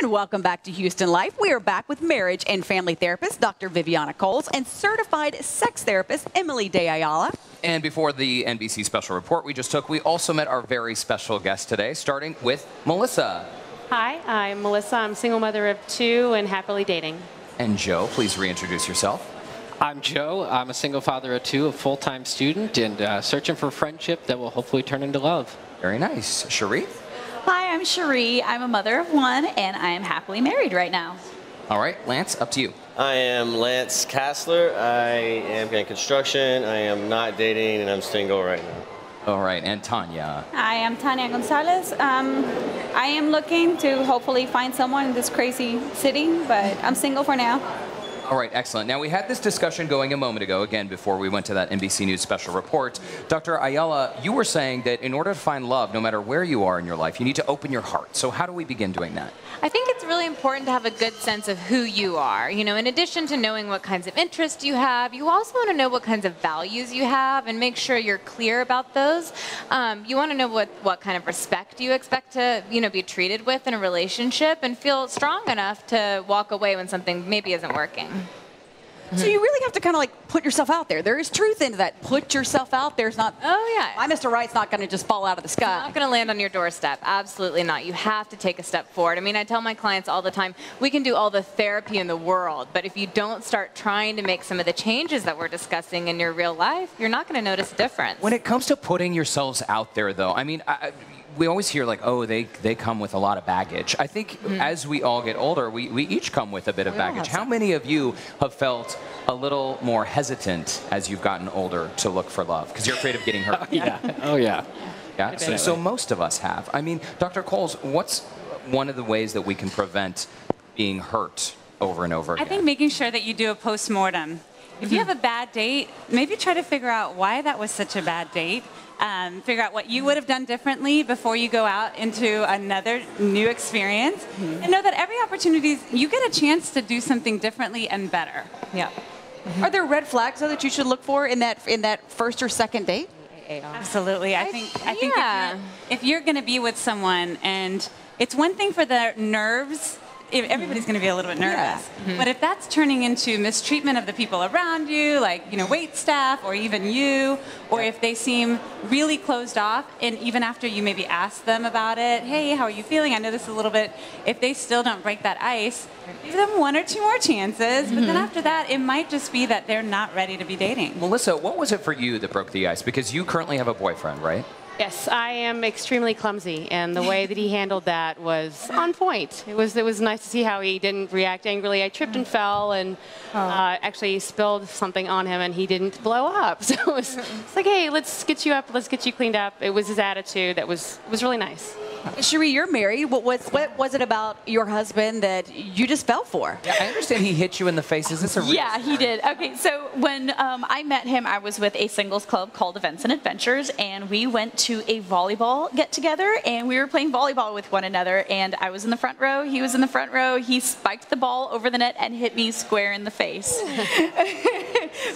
And welcome back to Houston Life. We are back with marriage and family therapist Dr. Viviana Coles and certified sex therapist Emily De Ayala. And before the NBC special report we just took, we also met our very special guest today, starting with Melissa. Hi, I'm Melissa. I'm a single mother of 2 and happily dating. And Joe, please reintroduce yourself. I'm Joe. I'm a single father of 2, a full-time student, and searching for friendship that will hopefully turn into love. Very nice. Cherie? Hi, I'm Cherie. I'm a mother of 1, and I am happily married right now. All right, Lance, up to you. I am Lance Kassler. I am in construction. I am not dating, and I'm single right now. All right, and Tanya. I am Tanya Gonzalez. I am looking to hopefully find someone in this crazy city, but I'm single for now. All right, excellent. Now, we had this discussion going a moment ago, again, before we went to that NBC News special report. Dr. Ayala, you were saying that in order to find love, no matter where you are in your life, you need to open your heart. So how do we begin doing that? I think it's really important to have a good sense of who you are. You know, in addition to knowing what kinds of interests you have, you also want to know what kinds of values you have and make sure you're clear about those. You want to know what kind of respect you expect to, be treated with in a relationship and feel strong enough to walk away when something maybe isn't working. So you really have to kind of like put yourself out there. There is truth into that. Put yourself out there. It's not, oh yeah, my Mr. Right's not going to just fall out of the sky. It's not going to land on your doorstep. Absolutely not. You have to take a step forward. I mean, I tell my clients all the time, we can do all the therapy in the world, but if you don't start trying to make some of the changes that we're discussing in your real life, you're not going to notice a difference. When it comes to putting yourselves out there, though, I mean, we always hear like, oh, they come with a lot of baggage. I think as we all get older, we each come with a bit of baggage. How many of you have felt a little more hesitant as you've gotten older to look for love? Because you're afraid of getting hurt. Yeah. Oh, yeah. Yeah. So most of us have. I mean, Dr. Coles, what's one of the ways that we can prevent being hurt over and over again? I think making sure that you do a postmortem. If you have a bad date, maybe try to figure out why that was such a bad date. Figure out what you would have done differently before you go out into another new experience. And know that every opportunity, you get a chance to do something differently and better. Yeah. Are there red flags though that you should look for in that first or second date? Absolutely. I think if you're going to be with someone, and it's one thing for the nerves. Everybody's going to be a little bit nervous. Yeah. But if that's turning into mistreatment of the people around you, like, wait staff or even you, or if they seem really closed off, and even after you maybe ask them about it, hey, how are you feeling? I know this a little bit. If they still don't break that ice, give them 1 or 2 more chances. But then after that, it might just be that they're not ready to be dating. Melissa, what was it for you that broke the ice? Because you currently have a boyfriend, right? Yes, I am extremely clumsy, and the way that he handled that was on point. It was nice to see how he didn't react angrily. I tripped and fell and actually spilled something on him, and he didn't blow up. So it's like, hey, let's get you up, let's get you cleaned up. It was his attitude that was really nice. Cherie, you're married. What was it about your husband that you just fell for? Yeah, I understand he hit you in the face. Is this a real? Yeah, he did. Okay, so when I met him, I was with a singles club called Events and Adventures, and we went to a volleyball get-together, and we were playing volleyball with one another, and I was in the front row, he was in the front row, he spiked the ball over the net and hit me square in the face.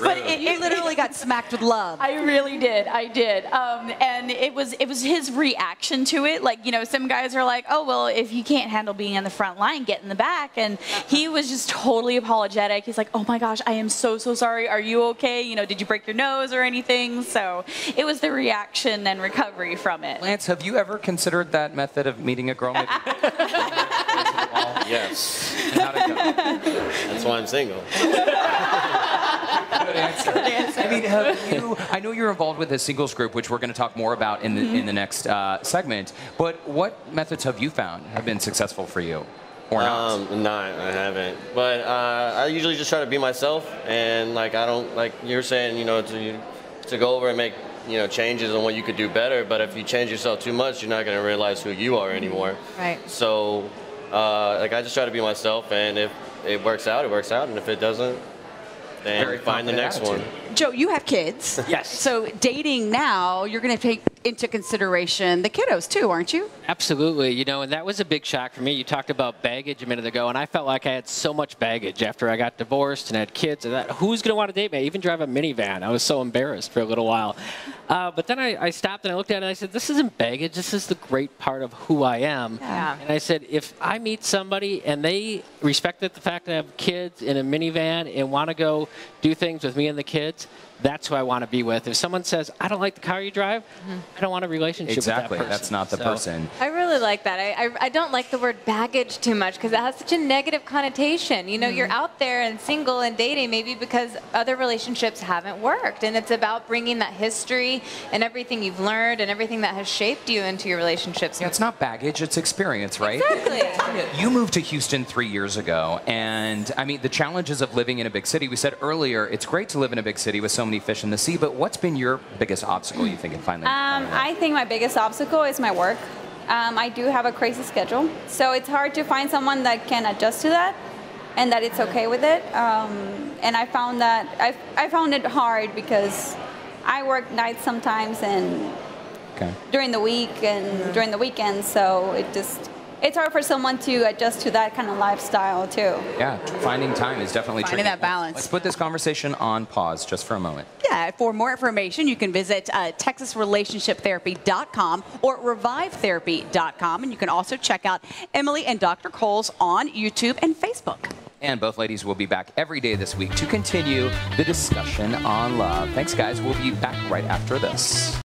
But it literally got smacked with love. I really did. I did. And it was his reaction to it. Like, some guys are like, oh, well, if you can't handle being in the front line, get in the back. And he was just totally apologetic. He's like, oh my gosh, I am so sorry. Are you okay? Did you break your nose or anything? So it was the reaction and recovery from it. Lance, have you ever considered that method of meeting a girl? Maybe? Yes. How'd it go? That's why I'm single. Good answer. I mean, I know you're involved with a singles group, which we're going to talk more about in the next segment. But what methods have you found have been successful for you, or not? I haven't. But I usually just try to be myself, and I don't, like you're saying, to go over and make changes on what you could do better. But if you change yourself too much, you're not going to realize who you are anymore. Right. So, I just try to be myself, and if it works out, it works out, and if it doesn't, then find the next one. Joe, you have kids. Yes. So dating now, you're going to take into consideration the kiddos too, aren't you? Absolutely, you know, and that was a big shock for me. You talked about baggage a minute ago, and I felt like I had so much baggage after I got divorced and had kids. And who's going to want to date me? I even drive a minivan. I was so embarrassed for a little while. But then I stopped and I looked at it and I said, this isn't baggage. This is the great part of who I am. Yeah. And I said, if I meet somebody and they respected the fact that I have kids in a minivan and want to go do things with me and the kids, that's who I want to be with. If someone says, I don't like the car you drive, I don't want a relationship with that person. That's not the person. I really like that. I don't like the word baggage too much because it has such a negative connotation. You know, you're out there and single and dating maybe because other relationships haven't worked. And it's about bringing that history and everything you've learned and everything that has shaped you into your relationships. Yeah, it's not baggage, it's experience, right? Exactly. You moved to Houston 3 years ago, and I mean, the challenges of living in a big city, we said earlier, it's great to live in a big city with so many fish in the sea, but what's been your biggest obstacle, you think, in finally? I think my biggest obstacle is my work. I do have a crazy schedule, so it's hard to find someone that can adjust to that and that it's okay with it. And I found that I found it hard because I work nights sometimes and during the week and during the weekends, so it's hard for someone to adjust to that kind of lifestyle too. Yeah, finding time is definitely tricky. Finding that balance. Let's put this conversation on pause just for a moment. Yeah, for more information, you can visit TexasRelationshipTherapy.com or ReviveTherapy.com. And you can also check out Emily and Dr. Coles on YouTube and Facebook. And both ladies will be back every day this week to continue the discussion on love. Thanks, guys. We'll be back right after this.